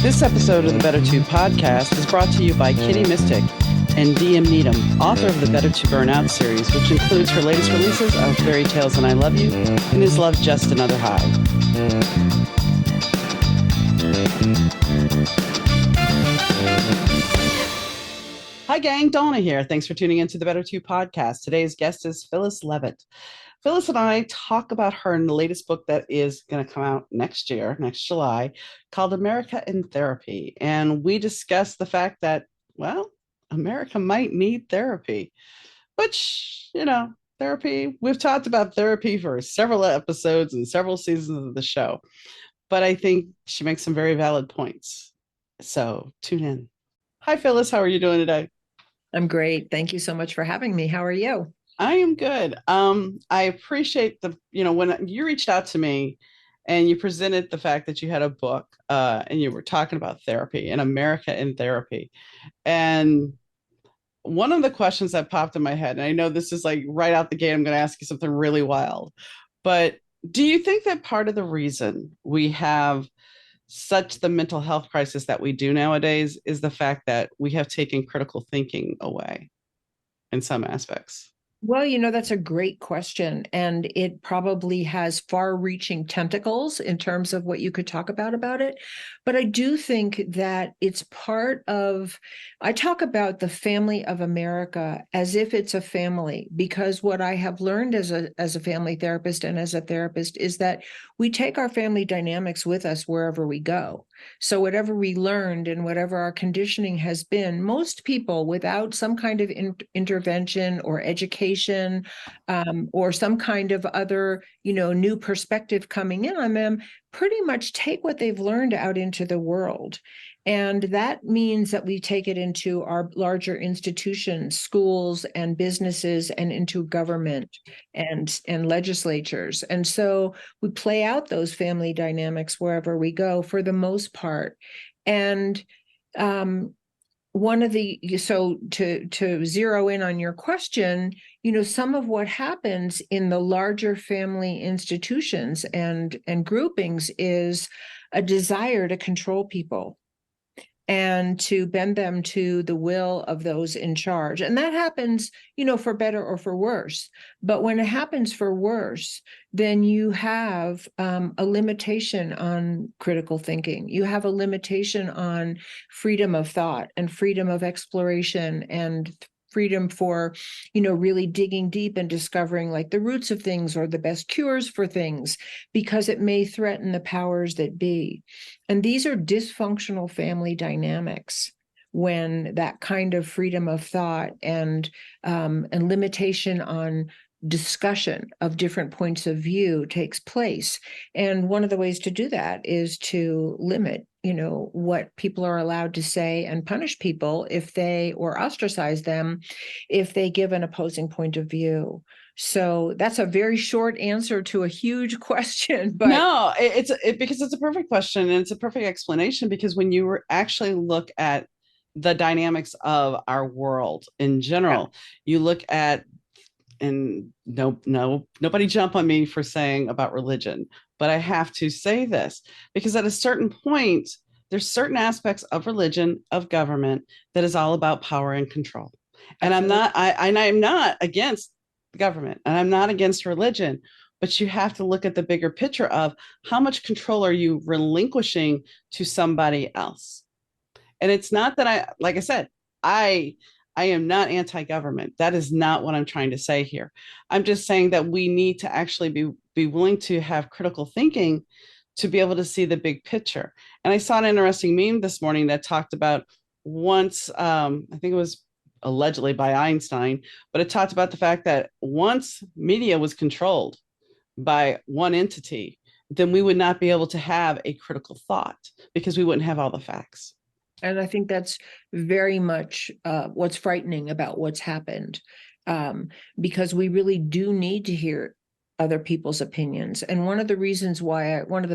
This episode of the Better To podcast is brought to you by Kitty Mystic and DM Needom, author of the Better To Burnout series, which includes her latest releases of Fairy Tales and I Love You and Is Love Just Another High. Hi, gang. Donna here. Thanks for tuning into the Better To podcast. Today's guest is Phyllis Leavitt. Phyllis and I talk about her latest book that is going to come out next year, next July, called America in Therapy. And we discuss the fact that, well, America might need therapy, which, therapy, we've talked about therapy for several episodes and several seasons of the show. But I think she makes some very valid points. So tune in. Hi, Phyllis. How are you doing today? I'm great. Thank you so much for having me. How are you? I am good. I appreciate when you reached out to me and you presented the fact that you had a book and you were talking about therapy and America in therapy. And one of the questions that popped in my head, and I know this is like right out the gate, I'm going to ask you something really wild, but do you think that part of the reason we have such the mental health crisis that we do nowadays is the fact that we have taken critical thinking away in some aspects? Well, that's a great question, and it probably has far-reaching tentacles in terms of what you could talk about it. But I do think that it's I talk about the family of America as if it's a family, because what I have learned as a family therapist and as a therapist is that we take our family dynamics with us wherever we go. So whatever we learned and whatever our conditioning has been, most people without some kind of intervention or education or some kind of other, new perspective coming in on them, pretty much take what they've learned out into the world. And that means that we take it into our larger institutions, schools and businesses, and into government and legislatures. And so we play out those family dynamics wherever we go for the most part. And to zero in on your question, some of what happens in the larger family institutions and groupings is a desire to control people and to bend them to the will of those in charge. And that happens, for better or for worse. But when it happens for worse, then you have a limitation on critical thinking. You have a limitation on freedom of thought and freedom of exploration and freedom for, really digging deep and discovering like the roots of things or the best cures for things, because it may threaten the powers that be. And these are dysfunctional family dynamics when that kind of freedom of thought and limitation on discussion of different points of view takes place. And one of the ways to do that is to limit what people are allowed to say and punish people or ostracize them if they give an opposing point of view. So that's a very short answer to a huge question. But no, because it's a perfect question and it's a perfect explanation, because when you actually look at the dynamics of our world in general, you look at, and nobody jump on me for saying about religion, but I have to say this because at a certain point, there's certain aspects of religion, of government, that is all about power and control. And I'm not against the government and I'm not against religion, but you have to look at the bigger picture of how much control are you relinquishing to somebody else. And it's not that like I said, I am not anti-government. That is not what I'm trying to say here. I'm just saying that we need to actually be willing to have critical thinking to be able to see the big picture. And I saw an interesting meme this morning that talked about once, I think it was allegedly by Einstein, but it talked about the fact that once media was controlled by one entity, then we would not be able to have a critical thought because we wouldn't have all the facts. And I think that's very much what's frightening about what's happened, because we really do need to hear other people's opinions. And one of the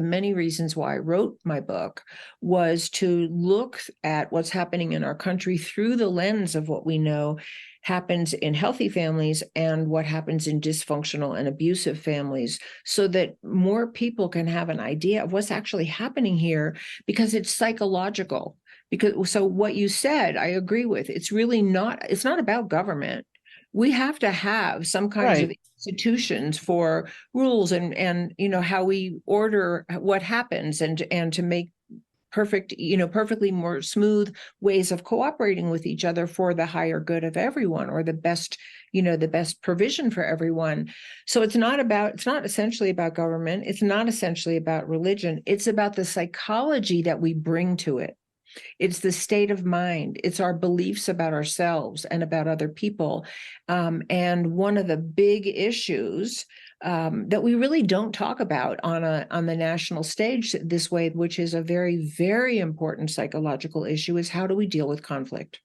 many reasons why I wrote my book was to look at what's happening in our country through the lens of what we know happens in healthy families and what happens in dysfunctional and abusive families, so that more people can have an idea of what's actually happening here, because it's psychological. Because so what you said, I agree with. It's not about government. We have to have some kinds of Right. institutions for rules and how we order what happens, and to make perfectly more smooth ways of cooperating with each other for the higher good of everyone, or the best provision for everyone. So it's not essentially about government. It's not essentially about religion. It's about the psychology that we bring to it. It's the state of mind. It's our beliefs about ourselves and about other people. And one of the big issues that we really don't talk about on the national stage this way, which is a very, very important psychological issue, is how do we deal with conflict?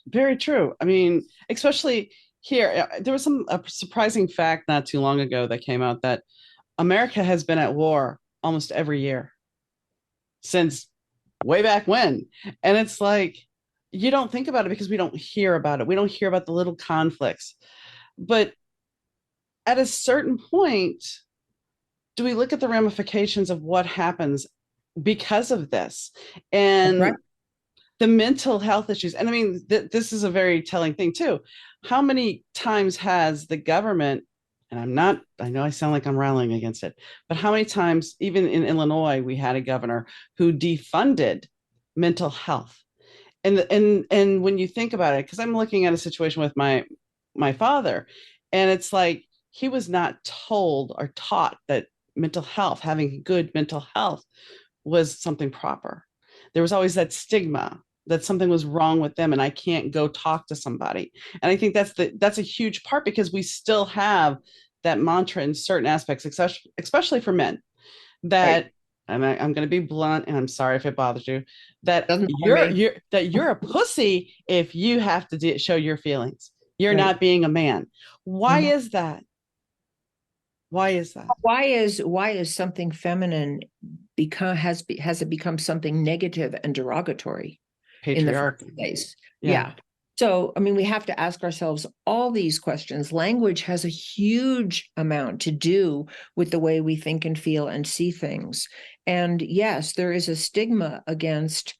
Very true. I mean, especially here, there was a surprising fact not too long ago that came out that America has been at war almost every year since way back when. And it's like, you don't think about it because we don't hear about it. We don't hear about the little conflicts. But at a certain point, do we look at the ramifications of what happens because of this? That's right. And the mental health issues. And I mean, this is a very telling thing too. How many times has the government, and I know I sound like I'm rallying against it, but how many times, even in Illinois, we had a governor who defunded mental health? And when you think about it, because I'm looking at a situation with my father, and it's like he was not told or taught that mental health, having good mental health, was something proper. There was always that stigma that something was wrong with them and I can't go talk to somebody. And I think that's a huge part because we still have that mantra in certain aspects, especially for men, Right. that I'm going to be blunt and I'm sorry if it bothers you, that Doesn't bother me. you're a pussy if you have to show your feelings. You're Right. not being a man. Why Mhm. is that? Why is that? Why is something feminine has it become something negative and derogatory in the first Patriarchy. place? Yeah. Yeah. So, I mean, we have to ask ourselves all these questions. Language has a huge amount to do with the way we think and feel and see things. And yes, there is a stigma against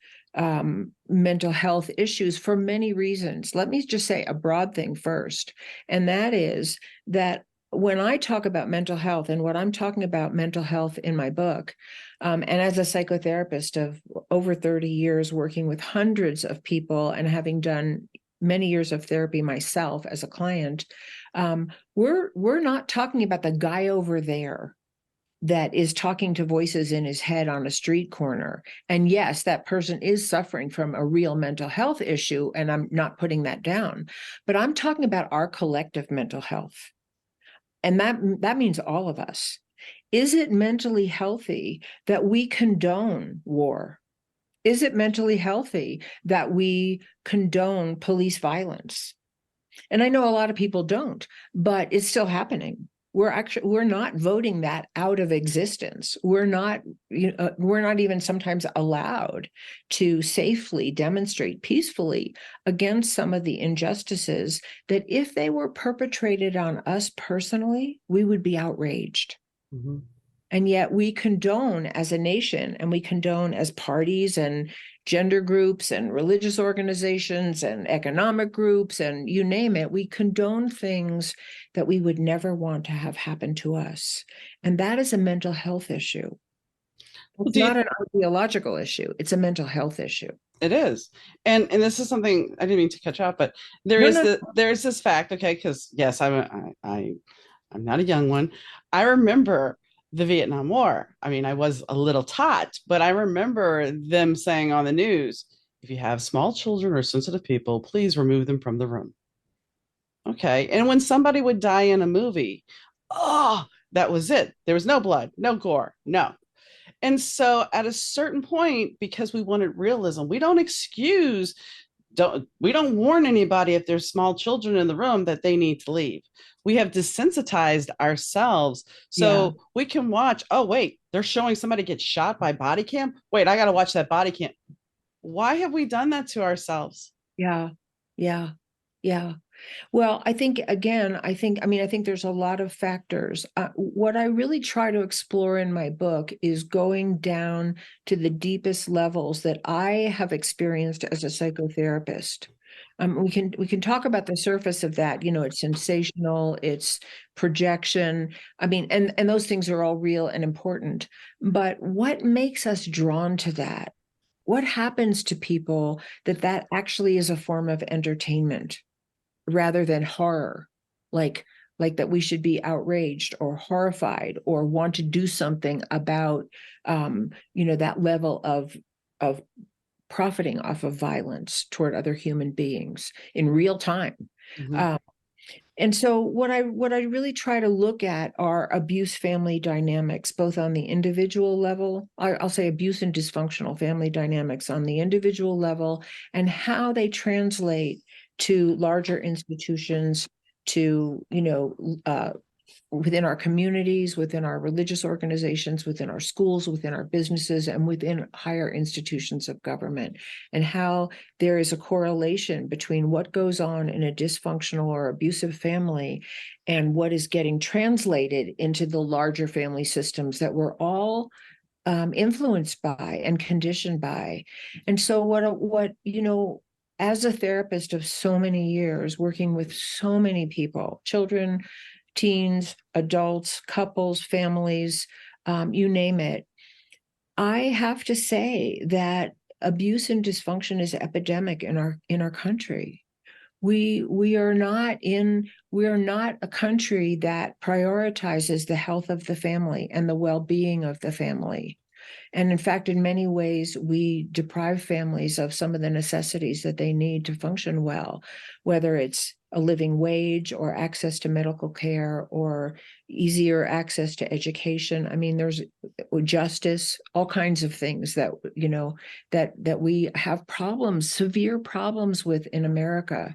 mental health issues for many reasons. Let me just say a broad thing first, and that is that when I talk about mental health, and what I'm talking about mental health in my book, and as a psychotherapist of over 30 years working with hundreds of people and having done many years of therapy myself as a client, we're not talking about the guy over there that is talking to voices in his head on a street corner. And yes, that person is suffering from a real mental health issue, and I'm not putting that down, but I'm talking about our collective mental health. And that means all of us. Is it mentally healthy that we condone war? Is it mentally healthy that we condone police violence? And I know a lot of people don't, but it's still happening. We're not voting that out of existence. We're not even sometimes allowed to safely demonstrate peacefully against some of the injustices that, if they were perpetrated on us personally, we would be outraged. Mm-hmm. And yet we condone as a nation, and we condone as parties and gender groups and religious organizations and economic groups and you name it, we condone things that we would never want to have happen to us. And that is a mental health issue. Well, It's not an ideological issue. It's a mental health issue. it is, and this is something I didn't mean to catch up, but No, no, there's this fact, okay? Because yes, I'm not a young one. I remember the Vietnam War. I mean, I was a little tot, but I remember them saying on the news, if you have small children or sensitive people, please remove them from the room. Okay. And when somebody would die in a movie, oh, that was it. There was no blood, no gore, no. And so at a certain point, because we wanted realism, we don't excuse don't warn anybody if there's small children in the room that they need to leave. We have desensitized ourselves Yeah, so we can watch, oh wait, they're showing somebody get shot by body cam. Wait, I got to watch that body cam. Why have we done that to ourselves? yeah, yeah, yeah. Well, I think again, I think there's a lot of factors. What I really try to explore in my book is going down to the deepest levels that I have experienced as a psychotherapist. We can talk about the surface of that. It's sensational, it's projection. I mean, and those things are all real and important. But what makes us drawn to that? What happens to people that actually is a form of entertainment rather than horror, like that we should be outraged or horrified or want to do something about that level of profiting off of violence toward other human beings in real time. Mhm. um, and so what I really try to look at are abuse family dynamics, both on the individual level. I'll say abuse and dysfunctional family dynamics on the individual level, and how they translate to larger institutions, to within our communities, within our religious organizations, within our schools, within our businesses, and within higher institutions of government, and how there is a correlation between what goes on in a dysfunctional or abusive family and what is getting translated into the larger family systems that we're all influenced by and conditioned by. And so as a therapist of so many years, working with so many people, children, teens, adults, couples, families, you name it, I have to say that abuse and dysfunction is epidemic in our country. We are not a country that prioritizes the health of the family and the well-being of the family. And in fact, in many ways, we deprive families of some of the necessities that they need to function well, whether it's a living wage or access to medical care or easier access to education. I mean, there's justice, all kinds of things that we have problems, severe problems with in America.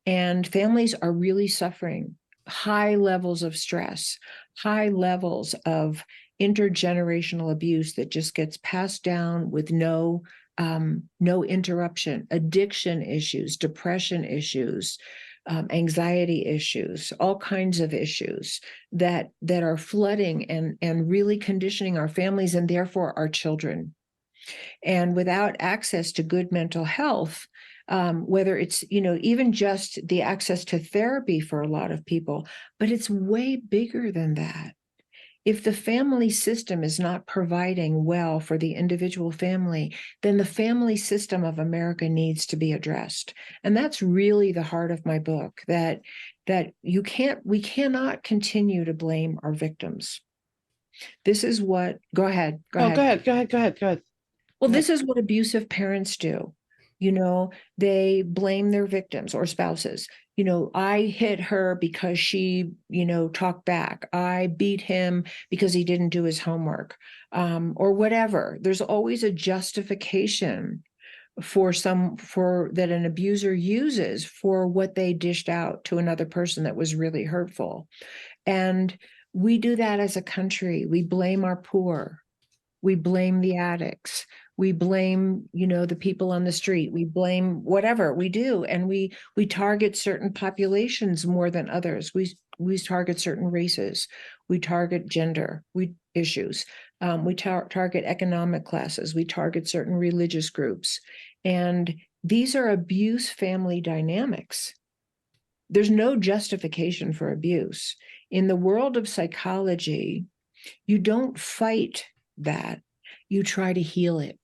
And families are really suffering high levels of stress, high levels of intergenerational abuse that just gets passed down with no interruption, addiction issues, depression issues, anxiety issues, all kinds of issues that are flooding and really conditioning our families and therefore our children. And without access to good mental health, whether it's even just the access to therapy for a lot of people, but it's way bigger than that. If the family system is not providing well for the individual family, then the family system of America needs to be addressed. And that's really the heart of my book, that we cannot continue to blame our victims. This is what, go ahead, go No, go ahead. ahead, go ahead, go ahead, go ahead, Well, go ahead. this is what abusive parents do. They blame their victims or spouses. I hit her because she, talked back. I beat him because he didn't do his homework, or whatever. There's always a justification for that an abuser uses for what they dished out to another person that was really hurtful. And we do that as a country. We blame our poor. We blame the addicts. We blame the people on the street. We blame whatever we do, and we target certain populations more than others. We target certain races. We target gender issues. We target economic classes. We target certain religious groups. And these are abuse family dynamics. There's no justification for abuse. In the world of psychology, you don't fight that, you try to heal it.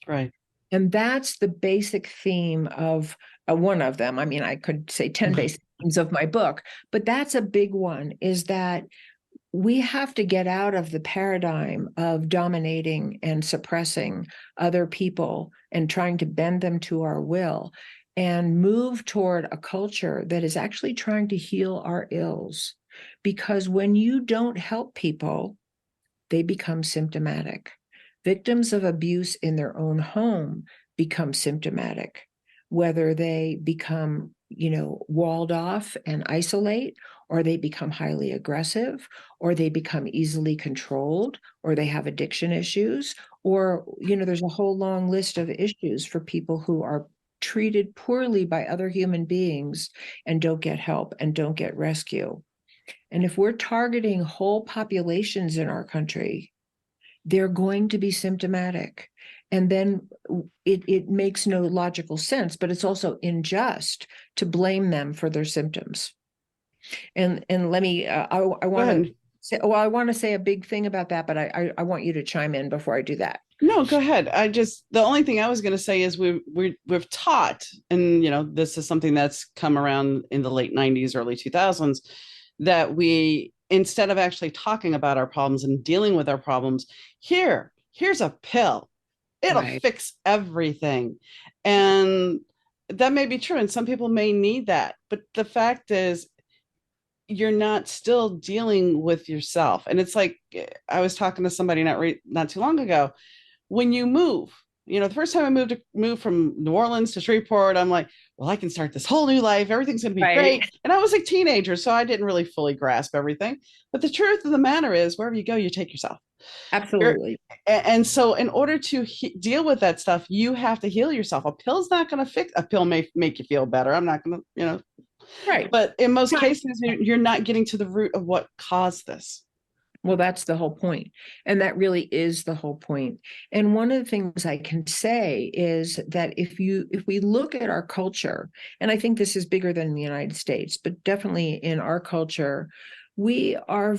Right. And that's the basic theme of one of them. I mean, I could say 10 basic themes of my book, but that's a big one, is that we have to get out of the paradigm of dominating and suppressing other people and trying to bend them to our will, and move toward a culture that is actually trying to heal our ills. Because when you don't help people, they become symptomatic. Victims of abuse in their own home become symptomatic. whether they become, walled off and isolate, or they become highly aggressive, or they become easily controlled, or they have addiction issues, or, there's a whole long list of issues for people who are treated poorly by other human beings and don't get help and don't get rescue. And if we're targeting whole populations in our country, they're going to be symptomatic. And then it makes no logical sense, but it's also unjust to blame them for their symptoms. And let me, I Go want ahead. to say, well, I want to say a big thing about that, but I want you to chime in before I do that. No, go ahead. The only thing I was going to say is we've taught, and this is something that's come around in the late 90s, early 2000s, that we, instead of actually talking about our problems and dealing with our problems, here's a pill. It'll Right. fix everything. And that may be true, and some people may need that. But the fact is, you're not still dealing with yourself. And it's like, I was talking to somebody not too long ago. When you move, the first time I moved from New Orleans to Shreveport, I'm like, well, I can start this whole new life. Everything's going to be Right. great. And I was a teenager, so I didn't really fully grasp everything. But the truth of the matter is, wherever you go, you take yourself. You're, Absolutely. and so, in order to deal with that stuff, you have to heal yourself. A pill's not going to fix. A pill may make you feel better. I'm not going to, Right. but in most cases, you're not getting to the root of what caused this. Well, that's the whole point. And that really is the whole point. And one of the things I can say is that if we look at our culture, and I think this is bigger than the United States, but definitely in our culture, we are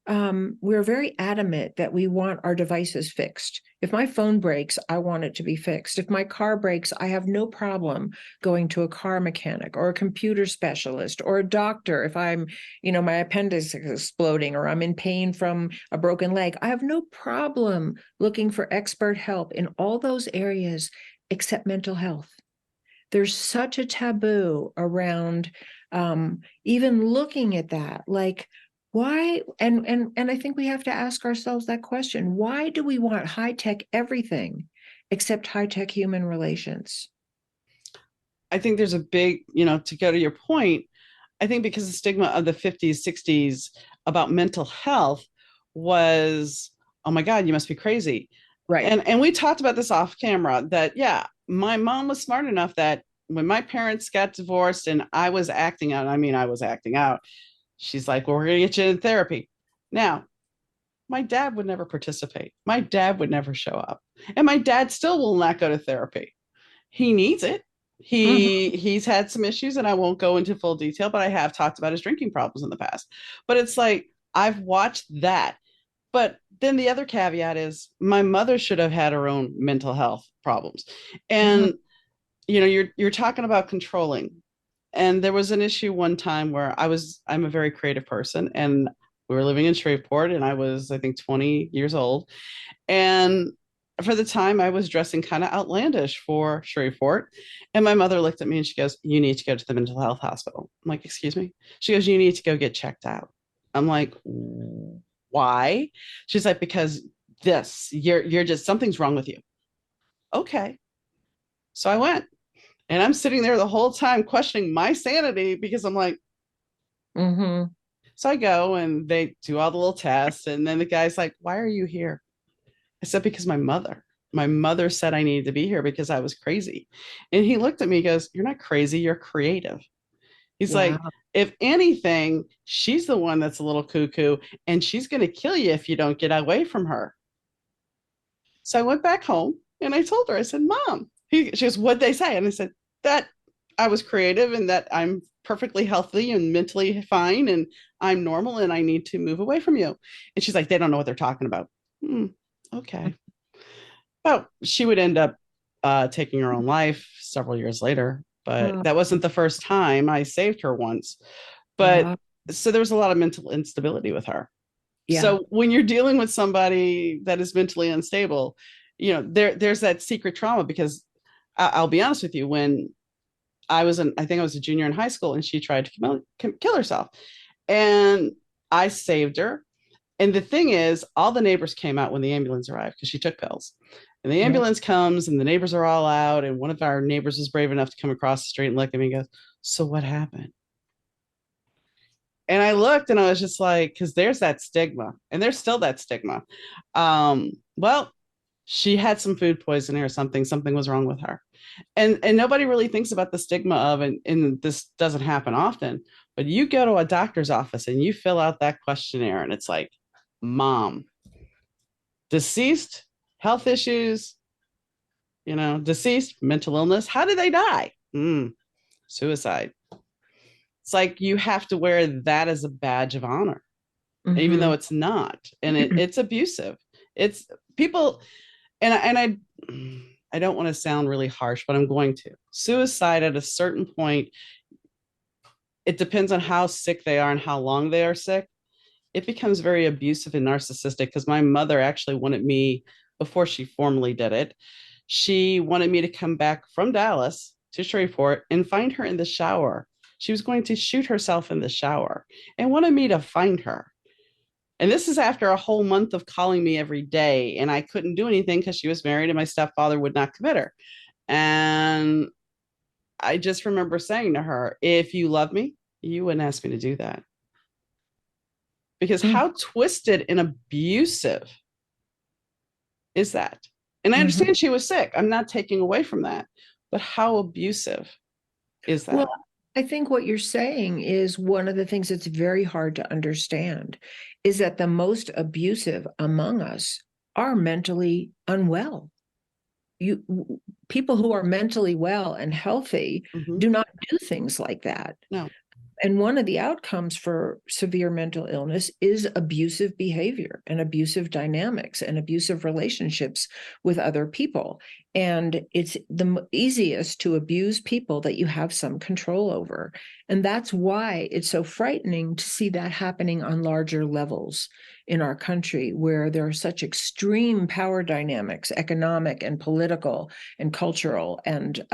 we're very adamant that we want our devices fixed. If my phone breaks, I want it to be fixed. If my car breaks, I have no problem going to a car mechanic or a computer specialist or a doctor. If I'm, my appendix is exploding or I'm in pain from a broken leg, I have no problem looking for expert help in all those areas except mental health. There's such a taboo around even looking at that. Like, why? And I think we have to ask ourselves that question. Why do we want high-tech everything except high-tech human relations? I think there's a big, to go to your point, I think because the stigma of the 50s, 60s about mental health was, oh my God, you must be crazy. Right. And we talked about this off camera that, yeah, my mom was smart enough that when my parents got divorced and I was acting out, I was acting out, she's like, well, we're going to get you in therapy. Now, my dad would never participate. My dad would never show up. And my dad still will not go to therapy. He needs it. Mhm. He's had some issues, and I won't go into full detail, but I have talked about his drinking problems in the past. But it's like I've watched that. But then the other caveat is my mother should have had her own mental health problems. Mhm. And you're talking about controlling. And there was an issue one time where I'm a very creative person, and we were living in Shreveport, and I was, I think, 20 years old. And for the time, I was dressing kind of outlandish for Shreveport. And my mother looked at me and she goes, you need to go to the mental health hospital. I'm like, excuse me? She goes, you need to go get checked out. I'm like, why? She's like, because you're just, something's wrong with you. Okay. So I went, and I'm sitting there the whole time questioning my sanity because I'm like, Mhm. so I go and they do all the little tests. And then the guy's like, why are you here? I said, because my mother said I needed to be here because I was crazy. And he looked at me, he goes, you're not crazy, you're creative. He's like, Wow. if anything, she's the one that's a little cuckoo, and she's going to kill you if you don't get away from her. So I went back home and I told her, I said, Mom, she goes, what'd they say? And I said, that I was creative and that I'm perfectly healthy and mentally fine and I'm normal and I need to move away from you. And she's like, they don't know what they're talking about. Hmm, okay. Well, she would end up taking her own life several years later, but Oh, that wasn't the first time. I saved her once. But yeah. so there was a lot of mental instability with her. Yeah. So when you're dealing with somebody that is mentally unstable, there's that secret trauma because I'll be honest with you, when I think I was a junior in high school and she tried to kill herself. And I saved her. And the thing is, all the neighbors came out when the ambulance arrived because she took pills. And the Yeah. ambulance comes and the neighbors are all out. And one of our neighbors was brave enough to come across the street and look at me and goes, "So what happened?" And I looked and I was just like, because there's that stigma, and there's still that stigma. Well, she had some food poisoning or something. Something was wrong with her. And nobody really thinks about the stigma of, and this doesn't happen often, but you go to a doctor's office and you fill out that questionnaire and it's like, mom, deceased, health issues, deceased, mental illness. How did they die? Suicide. It's like you have to wear that as a badge of honor, even though Mhm. it's not. And it's abusive. It's people, and I don't want to sound really harsh, but I'm going to. Suicide at a certain point, it depends on how sick they are and how long they are sick. It becomes very abusive and narcissistic because my mother actually wanted me, before she formally did it, she wanted me to come back from Dallas to Shreveport and find her in the shower. She was going to shoot herself in the shower and wanted me to find her. And this is after a whole month of calling me every day. And I couldn't do anything because she was married and my stepfather would not commit her. And I just remember saying to her, if you love me, you wouldn't ask me to do that. Because Mm. how twisted and abusive is that? And I Mhm. understand she was sick. I'm not taking away from that. But how abusive is Well, that? I think what you're saying is one of the things that's very hard to understand is that the most abusive among us are mentally unwell. People who are mentally well and healthy Mm-hmm. do not do things like that. No. And one of the outcomes for severe mental illness is abusive behavior and abusive dynamics and abusive relationships with other people. And it's the easiest to abuse people that you have some control over. And that's why it's so frightening to see that happening on larger levels in our country, where there are such extreme power dynamics, economic and political and cultural, and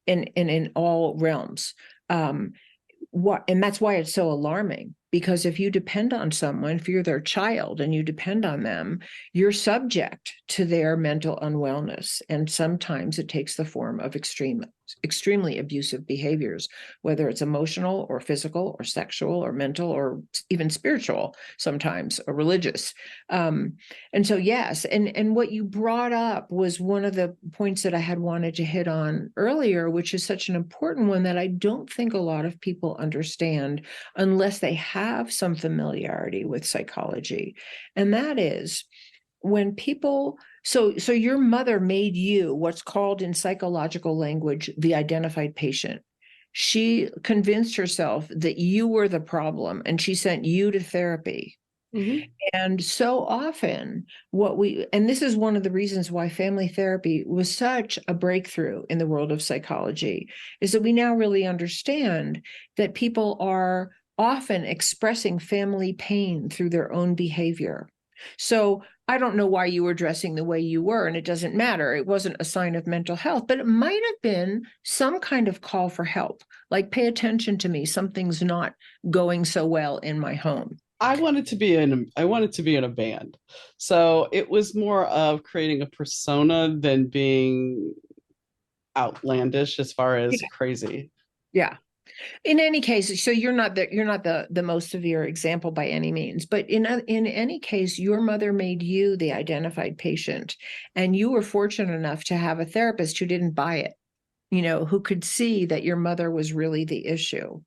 in all realms. And that's why it's so alarming, because if you depend on someone, if you're their child and you depend on them, you're subject to their mental unwellness. And sometimes it takes the form of extremely abusive behaviors, whether it's emotional or physical or sexual or mental or even spiritual, sometimes, or religious. And so, yes, and what you brought up was one of the points that I had wanted to hit on earlier, which is such an important one that I don't think a lot of people understand unless they have some familiarity with psychology. And that is when people, so your mother made you what's called in psychological language the identified patient. She convinced herself that you were the problem and she sent you to therapy. Mm-hmm. And so often, and this is one of the reasons why family therapy was such a breakthrough in the world of psychology, is that we now really understand that people are often expressing family pain through their own behavior. So I don't know why you were dressing the way you were, and it doesn't matter. It wasn't a sign of mental health, but it might have been some kind of call for help, like pay attention to me. Something's not going so well in my home. I wanted to be in a band. So it was more of creating a persona than being outlandish as far as Yeah. crazy. Yeah. In any case, so you're not the most severe example by any means, but in any case, your mother made you the identified patient, and you were fortunate enough to have a therapist who didn't buy it, who could see that your mother was really the issue.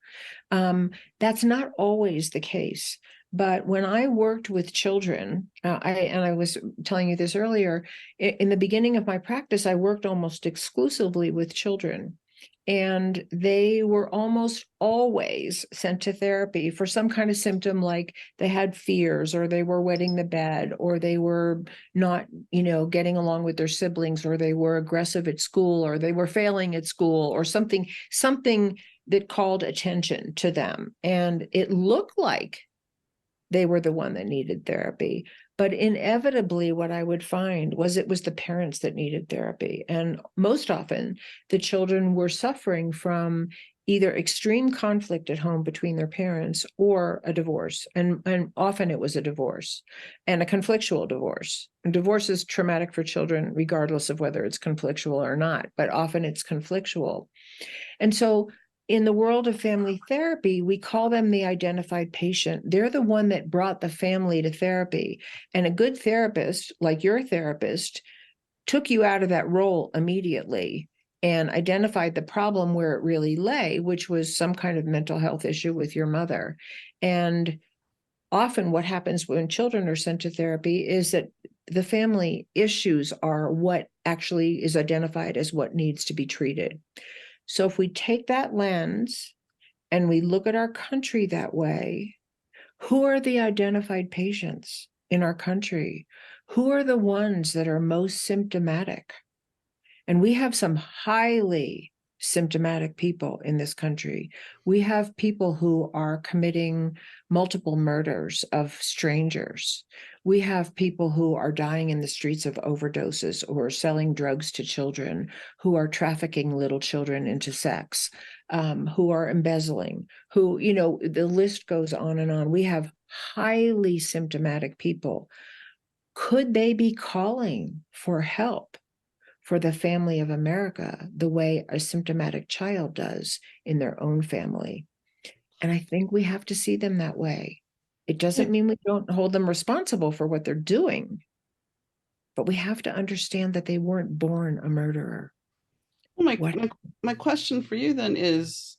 That's not always the case. But when I worked with children, I was telling you this earlier, in the beginning of my practice, I worked almost exclusively with children. And they were almost always sent to therapy for some kind of symptom, like they had fears, or they were wetting the bed, or they were not, getting along with their siblings, or they were aggressive at school, or they were failing at school, or something that called attention to them. And it looked like they were the one that needed therapy. But inevitably, what I would find was it was the parents that needed therapy. And most often, the children were suffering from either extreme conflict at home between their parents or a divorce. And often it was a divorce and a conflictual divorce. And divorce is traumatic for children, regardless of whether it's conflictual or not, but often it's conflictual. And so in the world of family therapy, we call them the identified patient. They're the one that brought the family to therapy. And a good therapist, like your therapist, took you out of that role immediately and identified the problem where it really lay, which was some kind of mental health issue with your mother. And often what happens when children are sent to therapy is that the family issues are what actually is identified as what needs to be treated. So if we take that lens and we look at our country that way, who are the identified patients in our country? Who are the ones that are most symptomatic? And we have some highly symptomatic people in this country. We have people who are committing multiple murders of strangers. We have people who are dying in the streets of overdoses or selling drugs to children, who are trafficking little children into sex, who are embezzling, who, the list goes on and on. We have highly symptomatic people. Could they be calling for help for the family of America the way a symptomatic child does in their own family? And I think we have to see them that way. It doesn't mean we don't hold them responsible for what they're doing, but we have to understand that they weren't born a murderer. Well, my question for you then is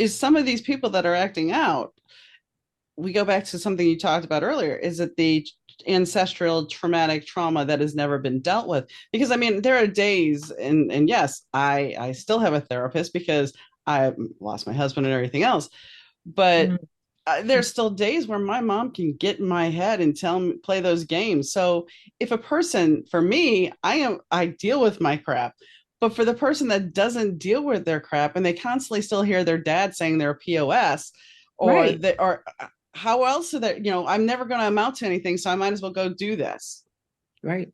some of these people that are acting out, we go back to something you talked about earlier, is it the ancestral traumatic trauma that has never been dealt with? Because I mean, there are days, and yes, I still have a therapist because I lost my husband and everything else, but there's still days where my mom can get in my head and tell me play those games. So if a person, for me, I deal with my crap, but for the person that doesn't deal with their crap and they constantly still hear their dad saying they're a POS, or Right. they are, how else are that, I'm never going to amount to anything, so I might as well go do this. Right.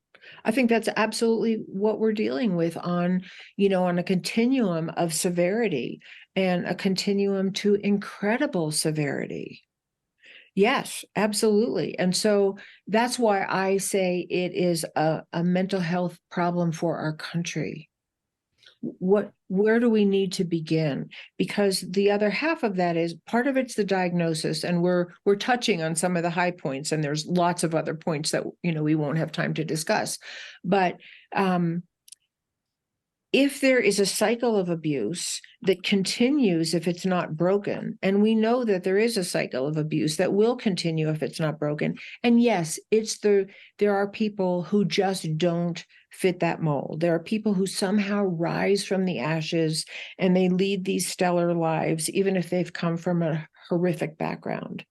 I think that's absolutely what we're dealing with on a continuum of severity and a continuum to incredible severity. Yes, absolutely. And so that's why I say it is a mental health problem for our country. Where do we need to begin? Because the other half of that is part of it's the diagnosis, and we're touching on some of the high points, and there's lots of other points that we won't have time to discuss. But if there is a cycle of abuse that continues if it's not broken, and we know that there is a cycle of abuse that will continue if it's not broken, and yes, there are people who just don't fit that mold. There are people who somehow rise from the ashes and they lead these stellar lives, even if they've come from a horrific background.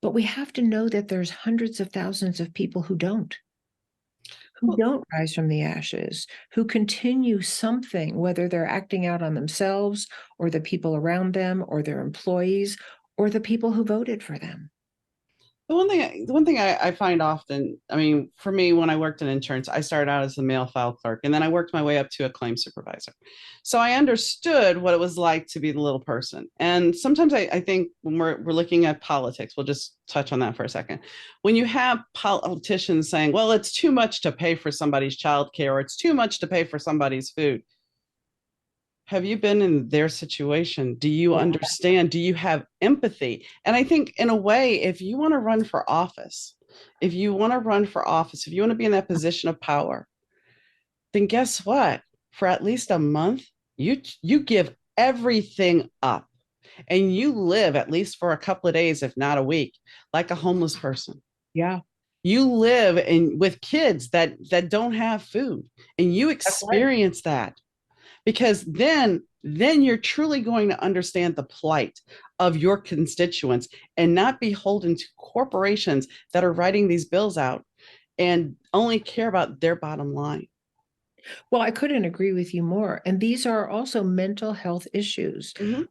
But we have to know that there's hundreds of thousands of people who don't rise from the ashes, who continue something, whether they're acting out on themselves or the people around them or their employees or the people who voted for them. The one thing I find often, I mean, for me, when I worked in insurance, I started out as a mail file clerk, and then I worked my way up to a claim supervisor. So I understood what it was like to be the little person. And sometimes I think when we're looking at politics, we'll just touch on that for a second. When you have politicians saying, well, it's too much to pay for somebody's childcare, or it's too much to pay for somebody's food. Have you been in their situation? Do you understand? Do you have empathy? And I think, in a way, if you want to run for office, if you want to run for office, if you want to be in that position of power, then guess what? For at least a month, you give everything up and you live at least for a couple of days, if not a week, like a homeless person. Yeah. You live with kids that don't have food, and you experience that, because then you're truly going to understand the plight of your constituents and not beholden to corporations that are writing these bills out and only care about their bottom line. Well, I couldn't agree with you more. And these are also mental health issues. Mm-hmm.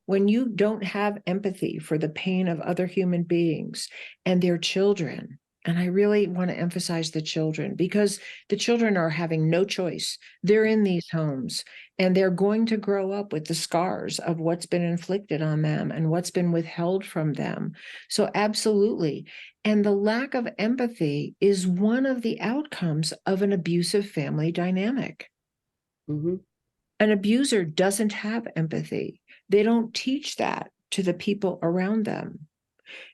When you don't have empathy for the pain of other human beings and their children, And I really want to emphasize the children, because the children are having no choice. They're in these homes and they're going to grow up with the scars of what's been inflicted on them and what's been withheld from them. So, absolutely. And the lack of empathy is one of the outcomes of an abusive family dynamic. Mm-hmm. An abuser doesn't have empathy, they don't teach that to the people around them.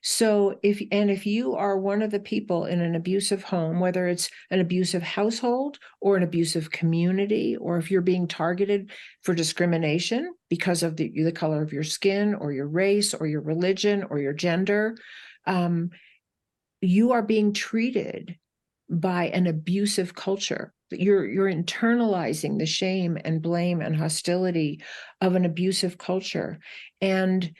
So if you are one of the people in an abusive home, whether it's an abusive household or an abusive community, or if you're being targeted for discrimination because of the color of your skin or your race or your religion or your gender, um, you are being treated by an abusive culture. You're internalizing the shame and blame and hostility of an abusive culture. And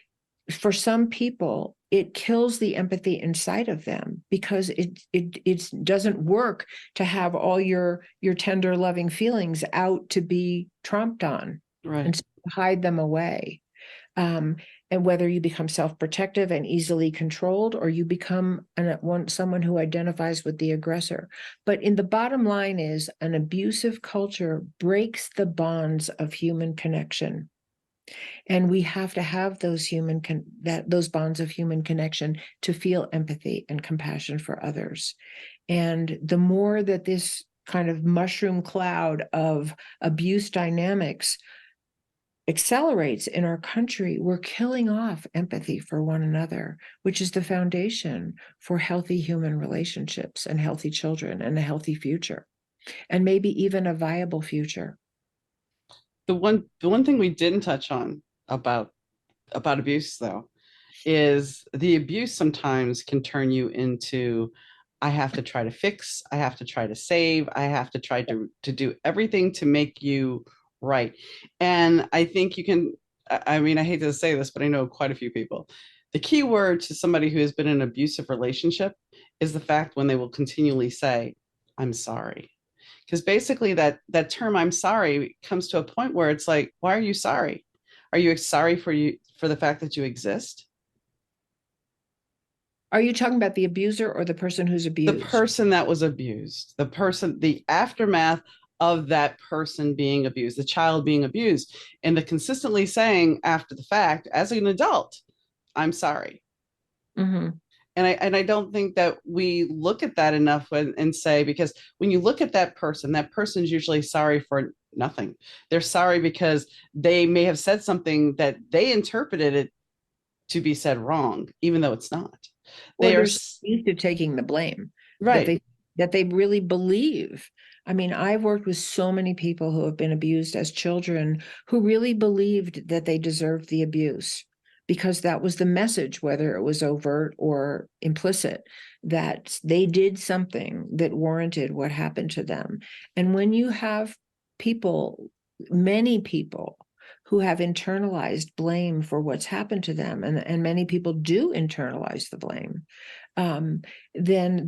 for some people, it kills the empathy inside of them, because it doesn't work to have all your tender, loving feelings out to be tromped on Right. and hide them away. Um, and whether you become self-protective and easily controlled, or you become someone who identifies with the aggressor. But in the bottom line is, an abusive culture breaks the bonds of human connection. And we have to have those bonds of human connection to feel empathy and compassion for others. And the more that this kind of mushroom cloud of abuse dynamics accelerates in our country, we're killing off empathy for one another, which is the foundation for healthy human relationships and healthy children and a healthy future, and maybe even a viable future. The one thing we didn't touch on about abuse though is the abuse sometimes can turn you into, I have to try to fix, I have to try to save, I have to try to do everything to make you right. And I think you can, I mean, I hate to say this, but I know quite a few people. The key word to somebody who has been in an abusive relationship is the fact when they will continually say, I'm sorry. Because basically that term I'm sorry comes to a point where it's like, why are you sorry? Are you sorry for the fact that you exist? Are you talking about the abuser or the person who's The abused? person that was abused, the person, the aftermath of that person being abused, the child being abused, and the consistently saying after the fact, as an adult, I'm sorry. Mm-hmm. And I don't think that we look at that enough and say, because when you look at that person's usually sorry for nothing. They're sorry because they may have said something that they interpreted it to be said wrong, even though it's not. Or They are they're so used to taking the blame that right. they really believe. I mean, I've worked with so many people who have been abused as children who really believed that they deserved the abuse, because that was the message, whether it was overt or implicit, that they did something that warranted what happened to them. And when you have people, many people, who have internalized blame for what's happened to them, and many people do internalize the blame, um, then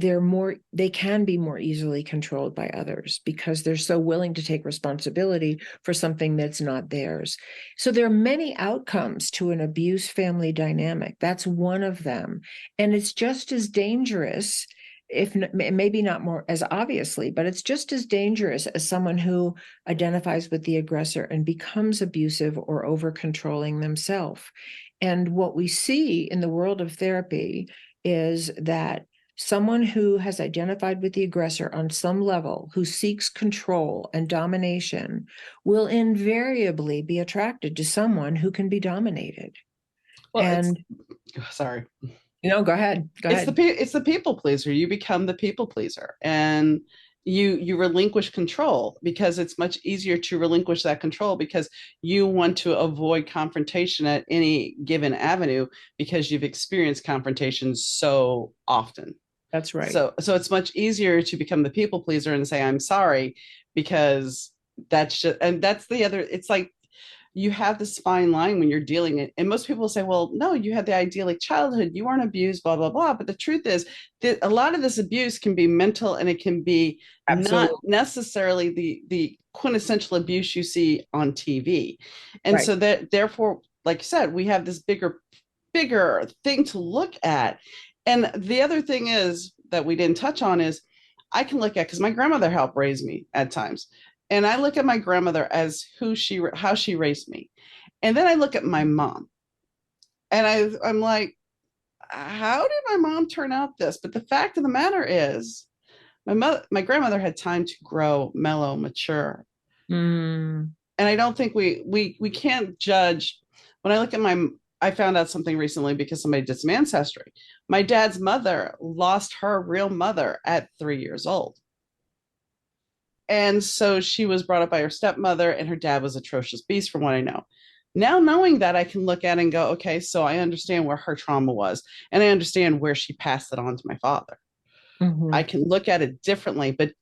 they can be more easily controlled by others, because they're so willing to take responsibility for something that's not theirs. So there are many outcomes to an abuse family dynamic. That's one of them. And it's just as dangerous, if maybe not more as obviously, but it's just as dangerous as someone who identifies with the aggressor and becomes abusive or over controlling themselves. And what we see in the world of therapy is that someone who has identified with the aggressor on some level, who seeks control and domination, will invariably be attracted to someone who can be dominated. Well, it's And sorry. go ahead. Go It's ahead. it's the people pleaser. You become the people pleaser, and you relinquish control, because it's much easier to relinquish that control because you want to avoid confrontation at any given avenue because you've experienced confrontation so often. That's right. So it's much easier to become the people pleaser and say I'm sorry, because that's just, and that's the other, it's like you have this fine line when you're dealing it. And most people say, well, no, you had the idyllic childhood, you weren't abused, blah, blah, blah. But the truth is that a lot of this abuse can be mental, and it can be not Absolutely. necessarily the quintessential abuse you see on TV. And Right. so that therefore, like you said, we have this bigger thing to look at. And the other thing is, that we didn't touch on is I can look at, because my grandmother helped raise me at times, and I look at my grandmother as how she raised me, and then I look at my mom, and I'm like, how did my mom turn out this? But the fact of the matter is, my grandmother had time to grow, mellow, mature, Mm. and I don't think we can't judge. When I look at I found out something recently because somebody did some ancestry. My dad's mother lost her real mother at 3 years old. And so she was brought up by her stepmother, and her dad was atrocious beast, from what I know. Now, knowing that, I can look at it and go, okay, so I understand where her trauma was, and I understand where she passed it on to my father. I Mhm. can look at it differently, but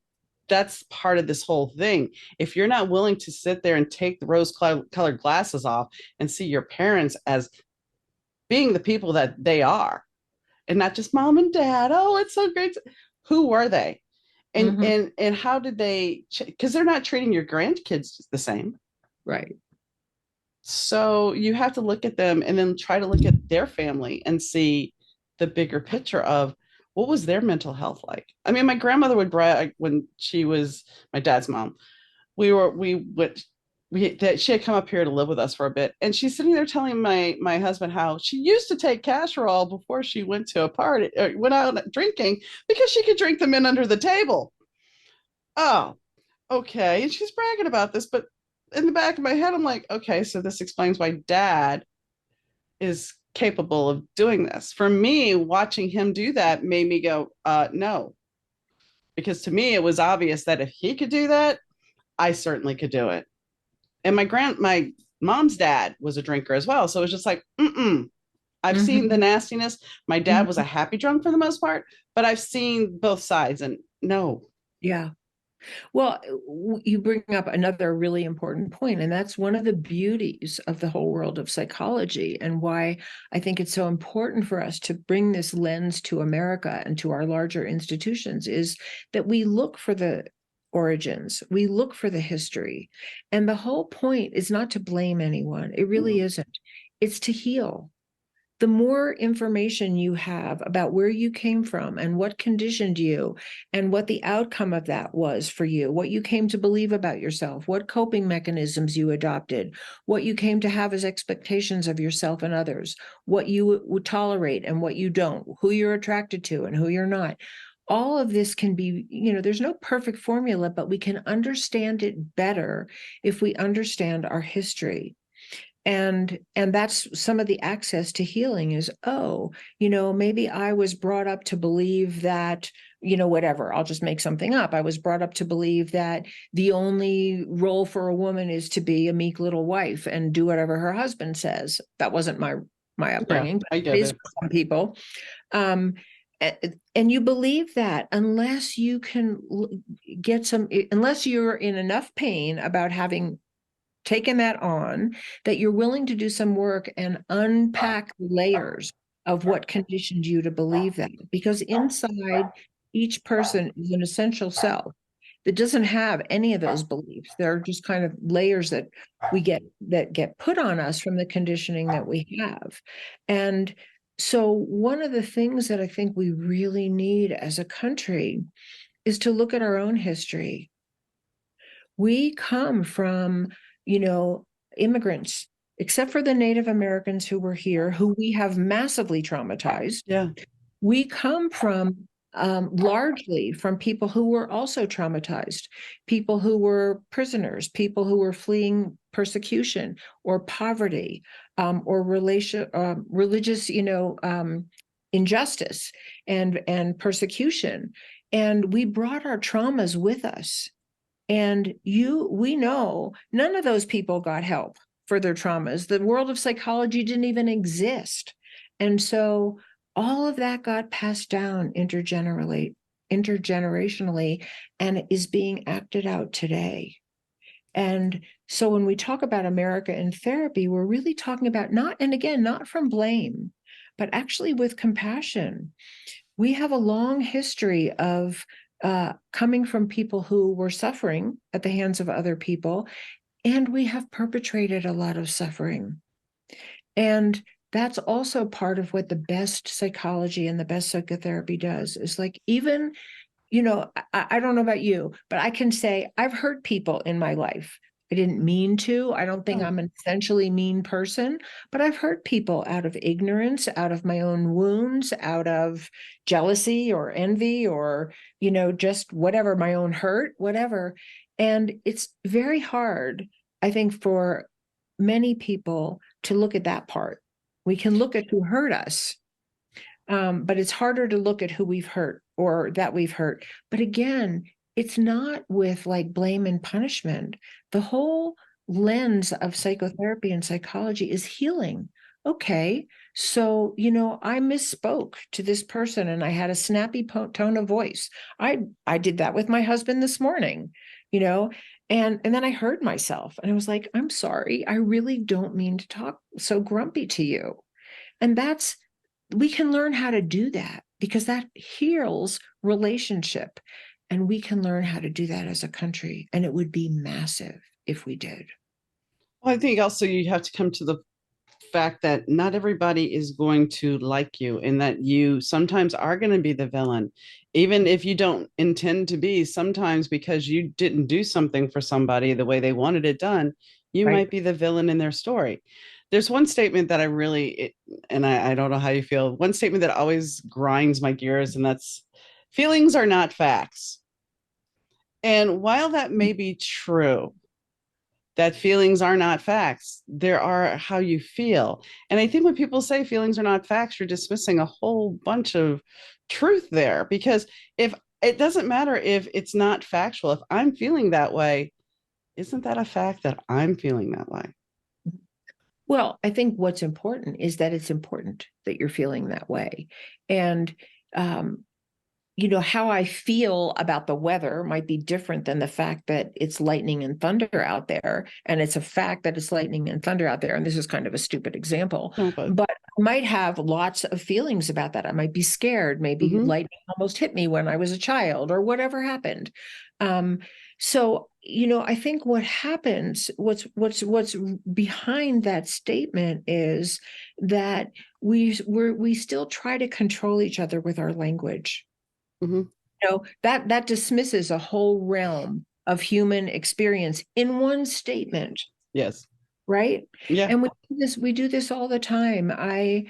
that's part of this whole thing. If you're not willing to sit there and take the rose colored glasses off and see your parents as being the people that they are, and not just mom and dad, oh, it's so great. Who were they? And Mhm. and how did they, because they're not treating your grandkids the same. Right. So you have to look at them and then try to look at their family and see the bigger picture of what was their mental health like. I mean, my grandmother would brag when she was my dad's mom. We would we that she had come up here to live with us for a bit, and she's sitting there telling my husband how she used to take casserole before she went to a party or went out drinking because she could drink them in under the table. Oh, okay. And she's bragging about this, but in the back of my head, I'm like, okay, so this explains why dad is capable of doing this. For me, watching him do that made me go, no, because to me, it was obvious that if he could do that, I certainly could do it. And my mom's dad was a drinker as well. So it was just like, mm-mm. I've seen the Mhm. nastiness. My dad was a Mhm. happy drunk for the most part, but I've seen both sides, and no. Yeah. Well, you bring up another really important point, and that's one of the beauties of the whole world of psychology, and why I think it's so important for us to bring this lens to America and to our larger institutions, is that we look for the origins, we look for the history. And the whole point is not to blame anyone, it really isn't. It's to heal. The more information you have about where you came from and what conditioned you and what the outcome of that was for you, what you came to believe about yourself, what coping mechanisms you adopted, what you came to have as expectations of yourself and others, what you would tolerate and what you don't, who you're attracted to and who you're not. All of this can be, there's no perfect formula, but we can understand it better if we understand our history. And that's some of the access to healing is, oh, maybe I was brought up to believe that, whatever, I'll just make something up. I was brought up to believe that the only role for a woman is to be a meek little wife and do whatever her husband says. That wasn't my Yeah, upbringing, but I it get is it. for some people. um and you believe that unless you can unless you're in enough pain about having taken that on, that you're willing to do some work and unpack layers of what conditioned you to believe that. Because inside each person is an essential self that doesn't have any of those beliefs. They're just kind of layers that get put on us from the conditioning that we have. And so one of the things that I think we really need as a country is to look at our own history. We come from, you know, immigrants, except for the Native Americans who were here, who we have massively traumatized. Yeah. We come from largely from people who were also traumatized, people who were prisoners, people who were fleeing persecution or poverty, or religious, injustice and persecution. And we brought our traumas with us. And we know none of those people got help for their traumas. The world of psychology didn't even exist. And so all of that got passed down intergenerationally, and is being acted out today. And so when we talk about America in therapy, we're really talking about not from blame, but actually with compassion. We have a long history of coming from people who were suffering at the hands of other people, and we have perpetrated a lot of suffering. And that's also part of what the best psychology and the best psychotherapy does, is like, even, I don't know about you, but I can say I've hurt people in my life. I didn't mean to. I don't think Oh, I'm an essentially mean person, but I've hurt people out of ignorance, out of my own wounds, out of jealousy or envy, or, just whatever, my own hurt, whatever. And it's very hard, I think, for many people to look at that part. We can look at who hurt us, but it's harder to look at who we've hurt or that we've hurt. But again, it's not with like blame and punishment. The whole lens of psychotherapy and psychology is healing. Okay, so, I misspoke to this person and I had a snappy tone of voice. I did that with my husband this morning, you know, and then I heard myself and I was like, I'm sorry. I really don't mean to talk so grumpy to you. And we can learn how to do that because that heals relationship. And we can learn how to do that as a country. And it would be massive if we did. well, I think also you have to come to the fact that not everybody is going to like you and that you sometimes are going to be the villain, even if you don't intend to be. Sometimes because you didn't do something for somebody the way they wanted it done, you Right. might be the villain in their story. There's one statement that I really, and I don't know how you feel, one statement that always grinds my gears, and that's feelings are not facts. And while that may be true, that feelings are not facts. There are how you feel. And I think when people say feelings are not facts, you're dismissing a whole bunch of truth there. Because if it doesn't matter if it's not factual, if I'm feeling that way, isn't that a fact that I'm feeling that way? Well, I think what's important is that it's important that you're feeling that way. And, um, how I feel about the weather might be different than the fact that it's lightning and thunder out there. And it's a fact that it's lightning and thunder out there. And this is kind of a stupid example, No, but but I might have lots of feelings about that. I might be scared. Maybe mhm. lightning almost hit me when I was a child or whatever happened. Um, so, I think what happens, what's behind that statement is that we still try to control each other with our language. Mhm. That dismisses a whole realm of human experience in one statement, Yes. right? Yeah. And we do this all the time. I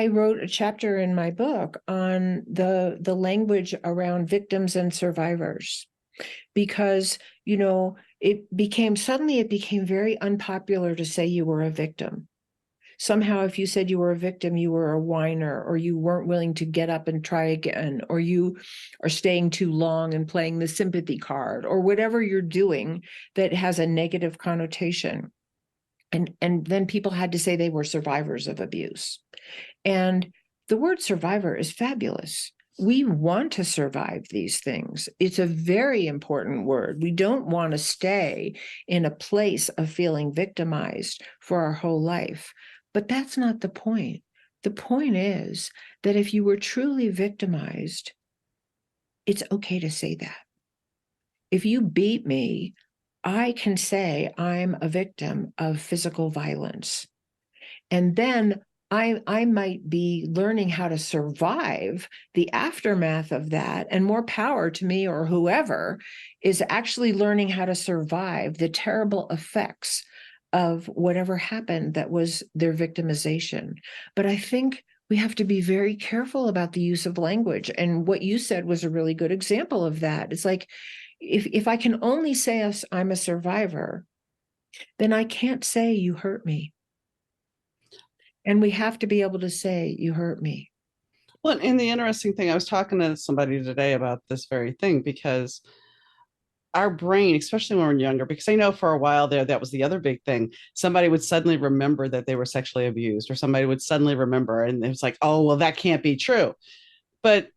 wrote a chapter in my book on the language around victims and survivors, because it became very unpopular to say you were a victim. Somehow, if you said you were a victim, you were a whiner, or you weren't willing to get up and try again, or you are staying too long and playing the sympathy card, or whatever you're doing that has a negative connotation. And then people had to say they were survivors of abuse. And the word survivor is fabulous. We want to survive these things. It's a very important word. We don't want to stay in a place of feeling victimized for our whole life. But that's not the point. The point is that if you were truly victimized, it's okay to say that. If you beat me, I can say I'm a victim of physical violence. And then I might be learning how to survive the aftermath of that, and more power to me or whoever is actually learning how to survive the terrible effects of whatever happened that was their victimization. But I think we have to be very careful about the use of language. And what you said was a really good example of that. It's like, if I can only say I'm a survivor, then I can't say you hurt me. And we have to be able to say, you hurt me. Well, and the interesting thing, I was talking to somebody today about this very thing because our brain, especially when we're younger, because I know for a while there, that was the other big thing. Somebody would suddenly remember that they were sexually abused, or somebody would suddenly remember, and it was like, oh, well, that can't be true. But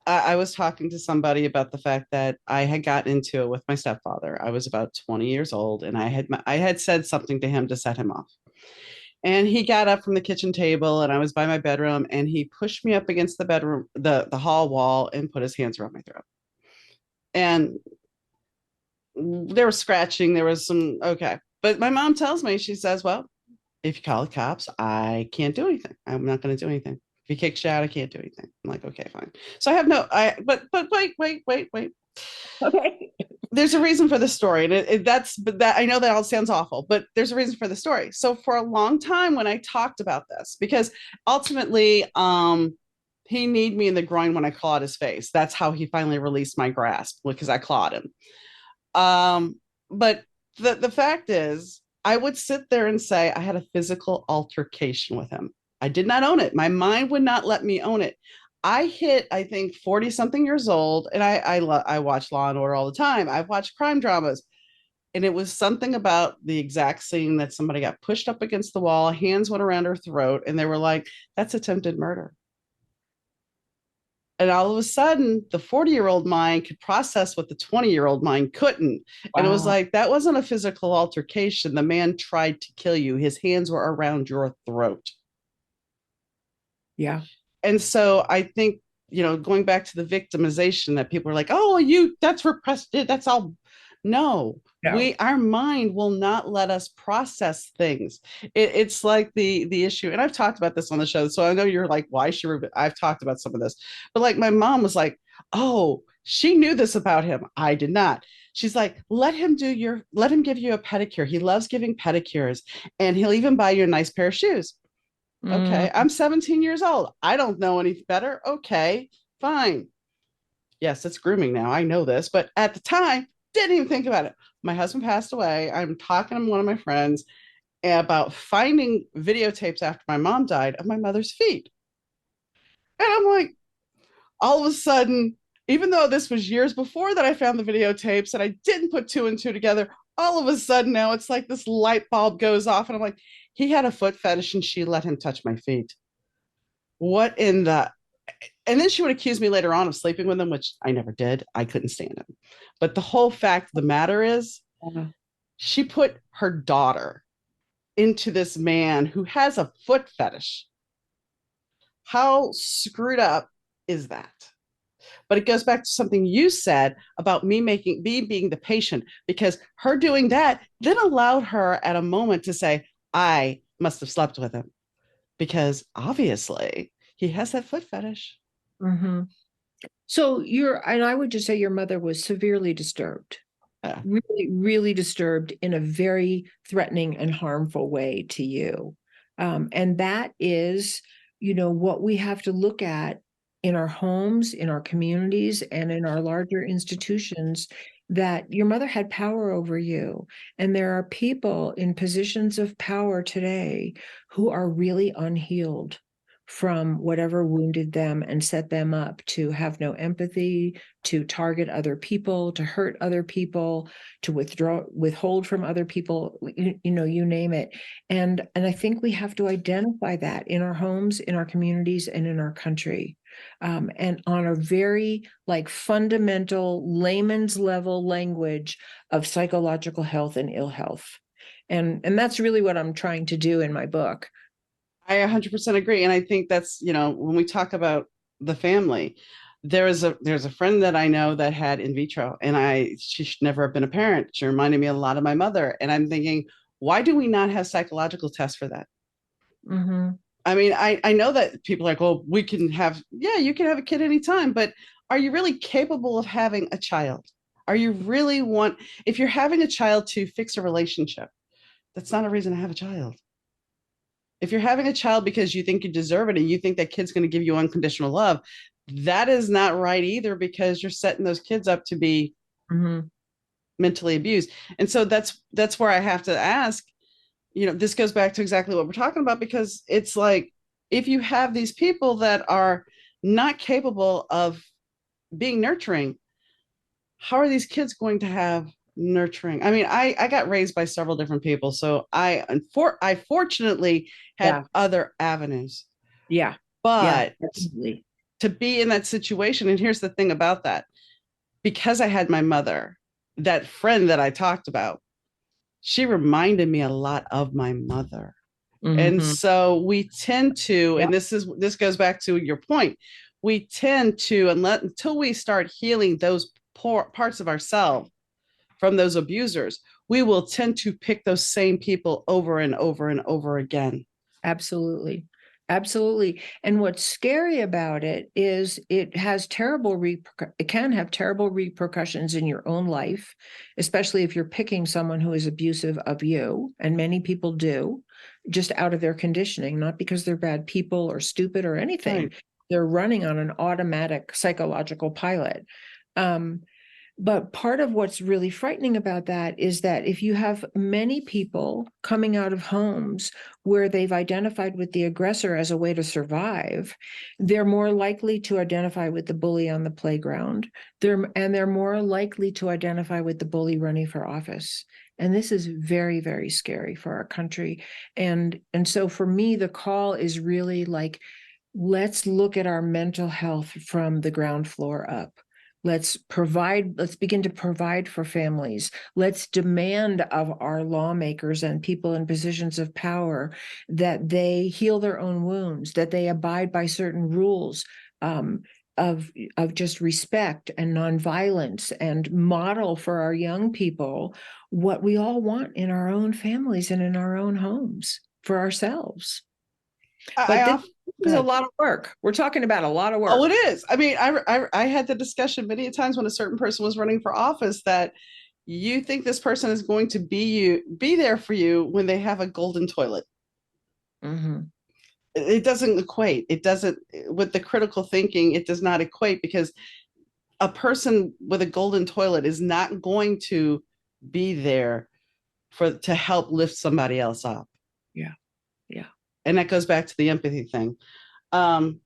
I was talking to somebody about the fact that I had gotten into it with my stepfather. I was about 20 years old, and I had said something to him to set him off. And he got up from the kitchen table, and I was by my bedroom, and he pushed me up against the bedroom, the hall wall, and put his hands around my throat. And there was scratching, there was some, okay. But my mom tells me, she says, well, If you call the cops, I can't do anything. I'm not going to do anything. If he kicks you out, I can't do anything. I'm like, okay, fine. So I have no, but wait. Okay. There's a reason for the story, and but that I know that all sounds awful, but there's a reason for the story. So for a long time, when I talked about this, because ultimately, he kneed me in the groin when I clawed his face. That's how he finally released my grasp because I clawed him. But the fact is, I would sit there and say I had a physical altercation with him. I did not own it. My mind would not let me own it. I hit, I think, 40 something years old, and I watch Law and Order all the time. I've watched crime dramas, and it was something about the exact scene that somebody got pushed up against the wall, hands went around her throat, and they were like, "That's attempted murder." And all of a sudden, the 40-year-old mind could process what the 20-year-old mind couldn't. And it was Wow. like, that wasn't a physical altercation. The man tried to kill you. His hands were around your throat. Yeah. And so I think, going back to the victimization that people are like, oh, that's repressed. That's all. No, No. our mind will not let us process things. It's like the issue. And I've talked about this on the show. So I know you're like, why should I've talked about some of this, but like my mom was like, oh, she knew this about him. I did not. She's like, let him give you a pedicure. He loves giving pedicures, and he'll even buy you a nice pair of shoes. Okay, Mm, I'm 17 years old. I don't know any better. Okay, fine. Yes, it's grooming now. I know this, but at the time, didn't even think about it. My husband passed away. I'm talking to one of my friends about finding videotapes after my mom died of my mother's feet. And I'm like, all of a sudden, even though this was years before that I found the videotapes and I didn't put two and two together, all of a sudden now it's like this light bulb goes off, and I'm like, he had a foot fetish and she let him touch my feet. What in the And then she would accuse me later on of sleeping with him, which I never did. I couldn't stand him. But the whole fact of the matter is, yeah. she put her daughter into this man who has a foot fetish. How screwed up is that? But it goes back to something you said about me being the patient, because her doing that then allowed her at a moment to say, I must have slept with him because obviously he has that foot fetish. Hmm. And I would just say your mother was severely disturbed, Yeah. really, really disturbed in a very threatening and harmful way to you. And that is, what we have to look at in our homes, in our communities, and in our larger institutions, that your mother had power over you. And there are people in positions of power today who are really unhealed from whatever wounded them and set them up to have no empathy, to target other people, to hurt other people, to withhold from other people, you name it. And I think we have to identify that in our homes, in our communities, and in our country. And on a very like fundamental layman's level language of psychological health and ill health. And that's really what I'm trying to do in my book. I 100% agree. And I think that's, when we talk about the family, there's a friend that I know that had in vitro, and she should never have been a parent. She reminded me a lot of my mother. And I'm thinking, why do we not have psychological tests for that? Mm-hmm. I mean, I know that people are like, well, yeah, you can have a kid anytime, but are you really capable of having a child? Are you really if you're having a child to fix a relationship, that's not a reason to have a child. If you're having a child because you think you deserve it and you think that kid's going to give you unconditional love, that is not right either, because you're setting those kids up to be Mm-hmm. mentally abused. And so that's where I have to ask, this goes back to exactly what we're talking about, because it's like, if you have these people that are not capable of being nurturing, how are these kids going to have nurturing? I mean, I got raised by several different people, so I fortunately had Yeah. other avenues. Yeah. Yeah. But Definitely. to be in that situation, and here's the thing about that, because I had my mother, that friend that I talked about, she reminded me a lot of my mother. And Mm-hmm. so we tend to, Yeah. and this goes back to your point, we tend to, until we start healing those poor parts of ourselves from those abusers, we will tend to pick those same people over and over and over again. Absolutely. Absolutely. And what's scary about it is it can have terrible repercussions in your own life, especially if you're picking someone who is abusive of you, and many people do, just out of their conditioning, not because they're bad people or stupid or anything. Right. They're running on an automatic psychological pilot. Um, but part of what's really frightening about that is that if you have many people coming out of homes where they've identified with the aggressor as a way to survive, they're more likely to identify with the bully on the playground. They're more likely to identify with the bully running for office. And this is very, very scary for our country. And so for me, the call is really like, let's look at our mental health from the ground floor up. Let's begin to provide for families. Let's demand of our lawmakers and people in positions of power that they heal their own wounds, that they abide by certain rules of just respect and nonviolence, and model for our young people what we all want in our own families and in our own homes for ourselves. I But this often is a lot of work. We're talking about a lot of Oh, work. it is. I mean, I had the discussion many times when a certain person was running for office that you think this person is going to be there for you when they have a golden toilet. Mm-hmm. It doesn't equate. It doesn't, with the critical thinking, it does not equate, because a person with a golden toilet is not going to be there for to help lift somebody else up. Yeah. Yeah. And that goes back to the empathy thing. Um,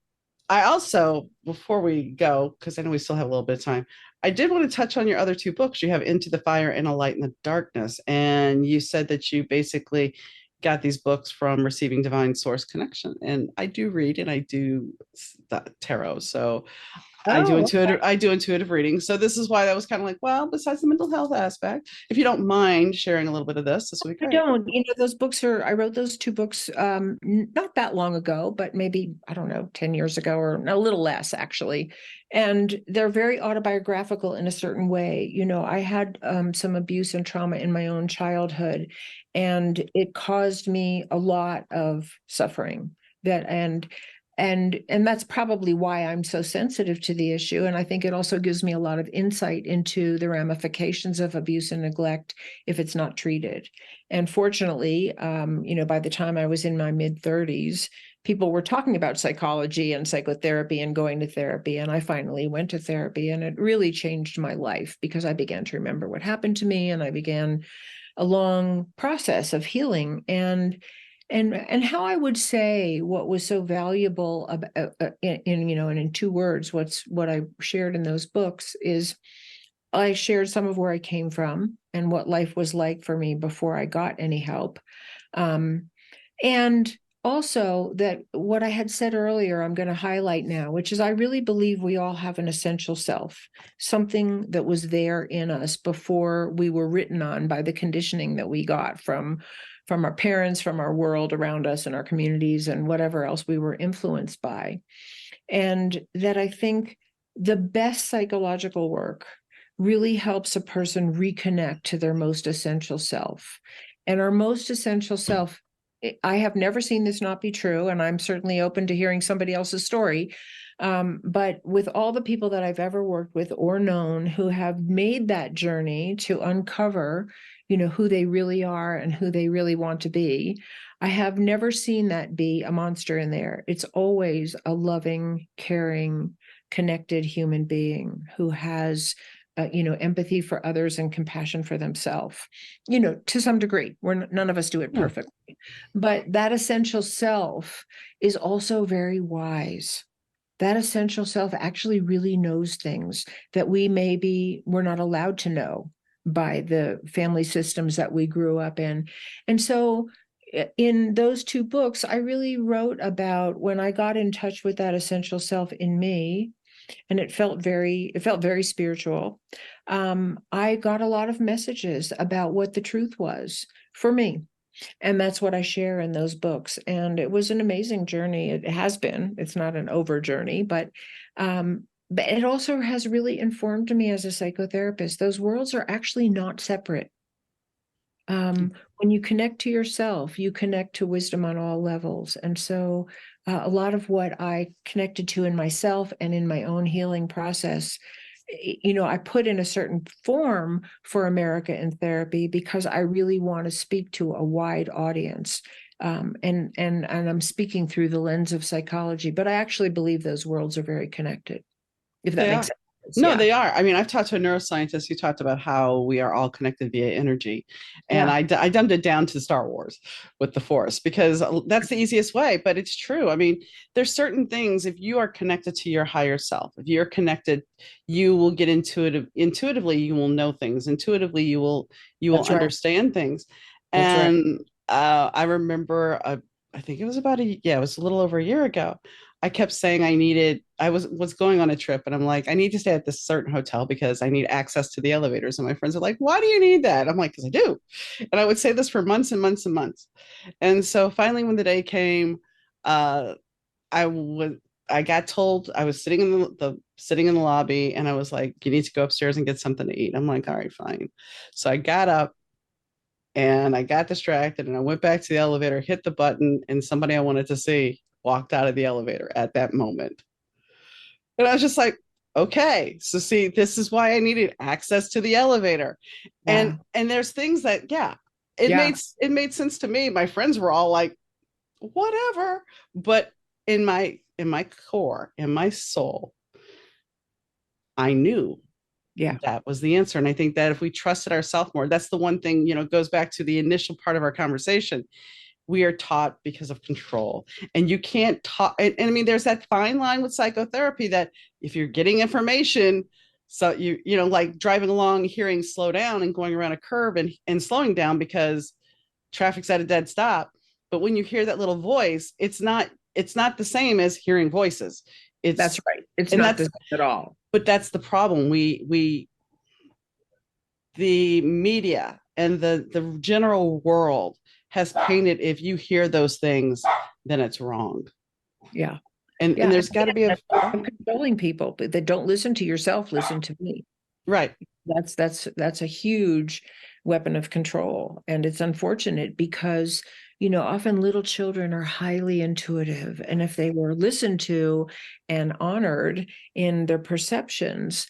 I also, before we go, because I know we still have a little bit of time, I did want to touch on your other two books. You have Into the Fire and A Light in the Darkness. And you said that you basically got these books from Receiving Divine Source Connection. And I do read and I do tarot. So Oh, I do intuitive reading. So this is why that was kind of like, well, besides the mental health aspect, if you don't mind sharing a little bit of this would be I great. don't. Those books I wrote those two books not that long ago, but maybe, I don't know, 10 years ago, or a little less actually. And they're very autobiographical in a certain way. I had some abuse and trauma in my own childhood, and it caused me a lot of suffering. And that's probably why I'm so sensitive to the issue. And I think it also gives me a lot of insight into the ramifications of abuse and neglect if it's not treated. And fortunately, by the time I was in my mid-30s, people were talking about psychology and psychotherapy and going to therapy. And I finally went to therapy, and it really changed my life because I began to remember what happened to me, and I began a long process of healing. And how I would say what was so valuable in 2 words, what I shared in those books is I shared some of where I came from and what life was like for me before I got any help. And also that what I had said earlier, I'm going to highlight now, which is I really believe we all have an essential self, something that was there in us before we were written on by the conditioning that we got from our parents, from our world around us and our communities and whatever else we were influenced by. And that I think the best psychological work really helps a person reconnect to their most essential self. And our most essential self, I have never seen this not be true, and I'm certainly open to hearing somebody else's story. But with all the people that I've ever worked with or known who have made that journey to uncover, who they really are and who they really want to be, I have never seen that be a monster in there. It's always a loving, caring, connected human being who has empathy for others and compassion for themselves, to some degree. None of us do it Yeah. perfectly, but that essential self is also very wise. That essential self actually really knows things that we're not allowed to know by the family systems that we grew up in. And so in those two books, I really wrote about when I got in touch with that essential self in me, and it felt very spiritual. I got a lot of messages about what the truth was for me. And that's what I share in those books. And it was an amazing journey. It has been. It's not an over journey, but it also has really informed me as a psychotherapist. Those worlds are actually not separate. When you connect to yourself, you connect to wisdom on all levels. And so a lot of what I connected to in myself and in my own healing process, I put in a certain form for America in Therapy because I really want to speak to a wide audience. And I'm speaking through the lens of psychology, but I actually believe those worlds are very connected, if that They makes are. sense. No, Yeah. they are. I mean, I've talked to a neuroscientist who talked about how we are all connected via energy. And Yeah. I dumbed it down to Star Wars with the Force because that's the easiest way, but it's true. I mean, there's certain things, if you are connected to your higher self, if you're connected, you will get intuitively, you will know things. Intuitively, you will That's right. understand things. That's right. And I remember, I think it was it was a little over a year ago. I kept saying I was going on a trip and I'm like, I need to stay at this certain hotel because I need access to the elevators. And my friends are like, why do you need that? I'm like, because I do. And I would say this for months and months and months. And so finally, when the day came, uh, I was I got told I was sitting in sitting in the lobby and I was like, you need to go upstairs and get something to eat. I'm like, all right, fine. So I got up and I got distracted and I went back to the elevator, hit the button, and somebody I wanted to see walked out of the elevator at that moment. And I was just like, okay, so see, this is why I needed access to the elevator. And Yeah. there's things that, yeah, Yeah. it made sense to me. My friends were all like, whatever. But in my core, in my soul, I knew Yeah. that was the answer. And I think that if we trusted ourselves more, that's the one thing, goes back to the initial part of our conversation. We are taught because of control. And you can't talk. And I mean, there's that fine line with psychotherapy that if you're getting information, so like driving along, hearing slow down and going around a curve and slowing down because traffic's at a dead stop. But when you hear that little voice, it's not the same as hearing voices. That's It's right. It's and not the that's same at all. but that's the problem. We the media and the general world has painted if you hear those things, then it's wrong. Yeah. And Yeah. there's got to be a I'm controlling people, but they don't listen to yourself, listen to me. right. That's a huge weapon of control. And it's unfortunate because, often little children are highly intuitive. And if they were listened to and honored in their perceptions,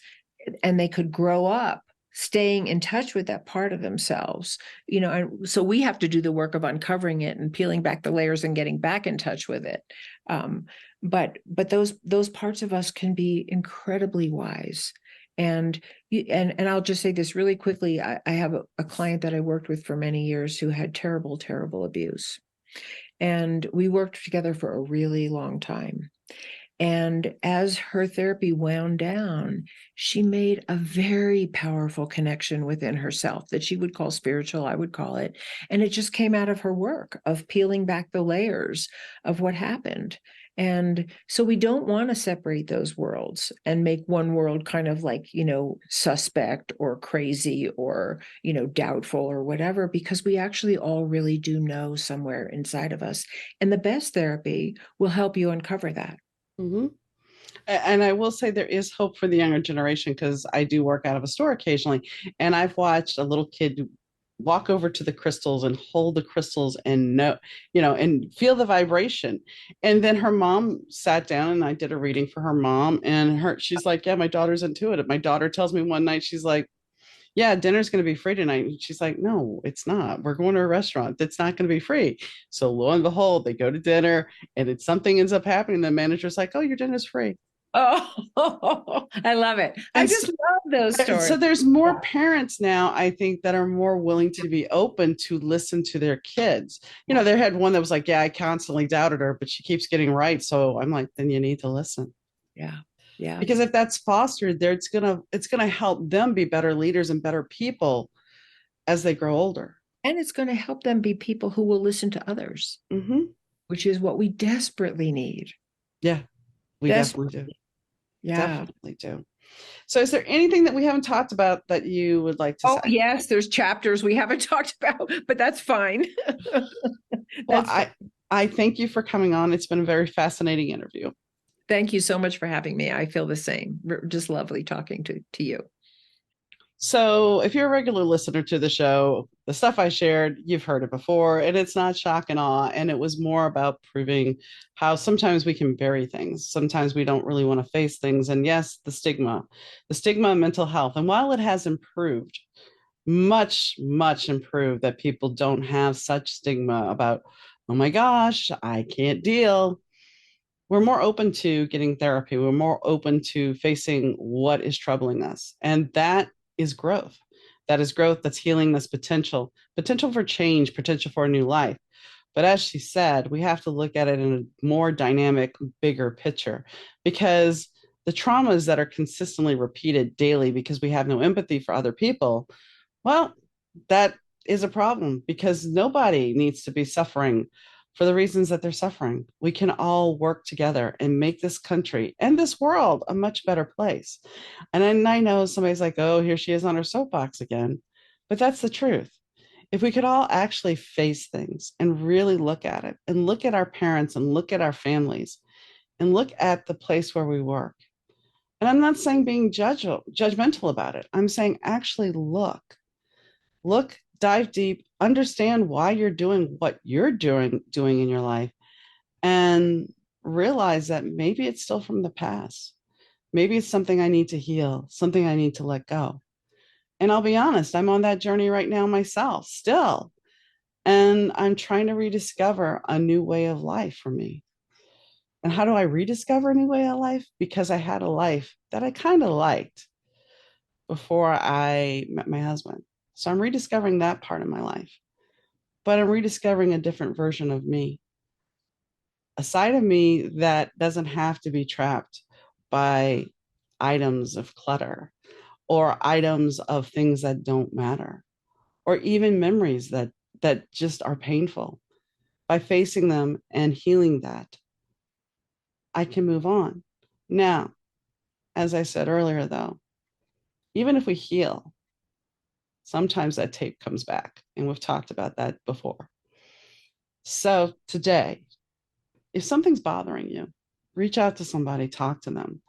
and they could grow up staying in touch with that part of themselves, and so we have to do the work of uncovering it and peeling back the layers and getting back in touch with it. um, but those parts of us can be incredibly wise. And I'll just say this really quickly. I have a client that I worked with for many years who had terrible, terrible abuse. And we worked together for a really long time. And as her therapy wound down, she made a very powerful connection within herself that she would call spiritual, I would call it. And it just came out of her work of peeling back the layers of what happened. And so we don't want to separate those worlds and make one world kind of like, suspect or crazy or, doubtful or whatever, because we actually all really do know somewhere inside of us. And the best therapy will help you uncover that. Mm-hmm. And I will say there is hope for the younger generation because I do work out of a store occasionally, and I've watched a little kid walk over to the crystals and hold the crystals and know, and feel the vibration. And then her mom sat down and I did a reading for her mom, and she's like, "Yeah, my daughter's intuitive." My daughter tells me one night, she's like, yeah, dinner's going to be free tonight. And she's like, no, it's not. We're going to a restaurant that's not going to be free. So lo and behold, they go to dinner and it's something ends up happening. The manager's like, oh, your dinner's free. Oh, I love it. I And so, just love those so stories. there's more parents now, I think, that are more willing to be open to listen to their kids. They had one that was like, yeah, I constantly doubted her, but she keeps getting right. So I'm like, then you need to listen. Yeah. Yeah. Because if that's fostered there, it's gonna help them be better leaders and better people as they grow older. And it's going to help them be people who will listen to others, Mm-hmm. which is what we desperately need. Yeah, we definitely do. Desperately. Yeah. Definitely do. So, is there anything that we haven't talked about that you would like to Oh, say? yes, there's chapters we haven't talked about, but that's fine. Well, That's fine. I thank you for coming on. It's been a very fascinating interview. Thank you so much for having me. I feel the same. Just lovely talking to you. So, if you're a regular listener to the show, the stuff I shared, you've heard it before, and it's not shock and awe. And it was more about proving how sometimes we can bury things. Sometimes we don't really want to face things. And yes, the stigma of mental health. And while it has improved, much, much improved, that people don't have such stigma about, oh my gosh, I can't deal. We're more open to getting therapy. We're more open to facing what is troubling us. And that is growth. That is growth. That's healing. That's potential for change, potential for a new life. But as she said, we have to look at it in a more dynamic, bigger picture, because the traumas that are consistently repeated daily because we have no empathy for other people, well, that is a problem, because nobody needs to be suffering for the reasons that they're suffering. We can all work together and make this country and this world a much better place. And then I know somebody's like, oh, here she is on her soapbox again. But that's the truth. If we could all actually face things and really look at it, and look at our parents and look at our families and look at the place where we work. And I'm not saying being judgmental about it. I'm saying actually look, dive deep, understand why you're doing what you're doing in your life, and realize that maybe it's still from the past. Maybe it's something I need to heal, something I need to let go. And I'll be honest, I'm on that journey right now myself still. And I'm trying to rediscover a new way of life for me. And how do I rediscover a new way of life? Because I had a life that I kind of liked before I met my husband. So I'm rediscovering that part of my life, but I'm rediscovering a different version of me, a side of me that doesn't have to be trapped by items of clutter, or items of things that don't matter, or even memories that just are painful. By facing them and healing that, I can move on. Now, as I said earlier, though, even if we heal, sometimes that tape comes back, and we've talked about that before. So today, if something's bothering you, reach out to somebody, talk to them,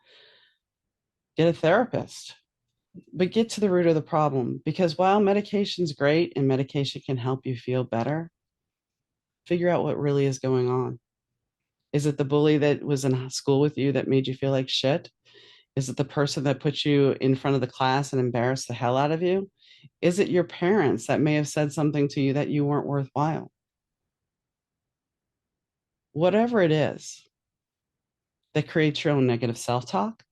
get a therapist, but get to the root of the problem. Because while medication's great and medication can help you feel better, figure out what really is going on. Is it the bully that was in school with you that made you feel like shit? Is it the person that put you in front of the class and embarrassed the hell out of you? Is it your parents that may have said something to you that you weren't worthwhile? Whatever it is that creates your own negative self-talk,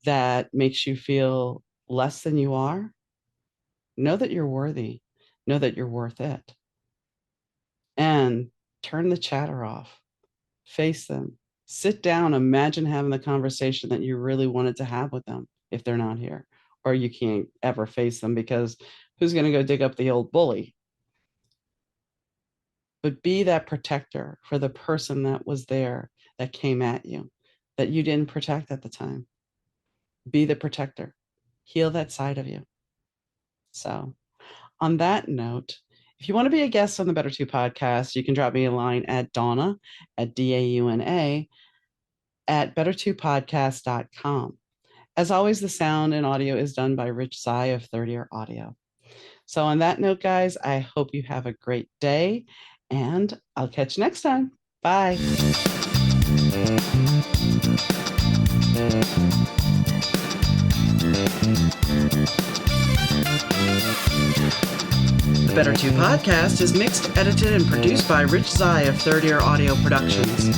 that makes you feel less than you are, know that you're worthy, know that you're worth it. And turn the chatter off, face them, sit down, imagine having the conversation that you really wanted to have with them if they're not here, or you can't ever face them because who's going to go dig up the old bully? But be that protector for the person that was there, that came at you, that you didn't protect at the time. Be the protector. Heal that side of you. So, on that note, if you want to be a guest on the Better Two podcast, you can drop me a line at Donna, at DAUNA, at better2podcast.com. As always, the sound and audio is done by Rich Zai of Third Ear Audio. So on that note, guys, I hope you have a great day, and I'll catch you next time. Bye. The Better Two podcast is mixed, edited, and produced by Rich Zai of Third Ear Audio Productions.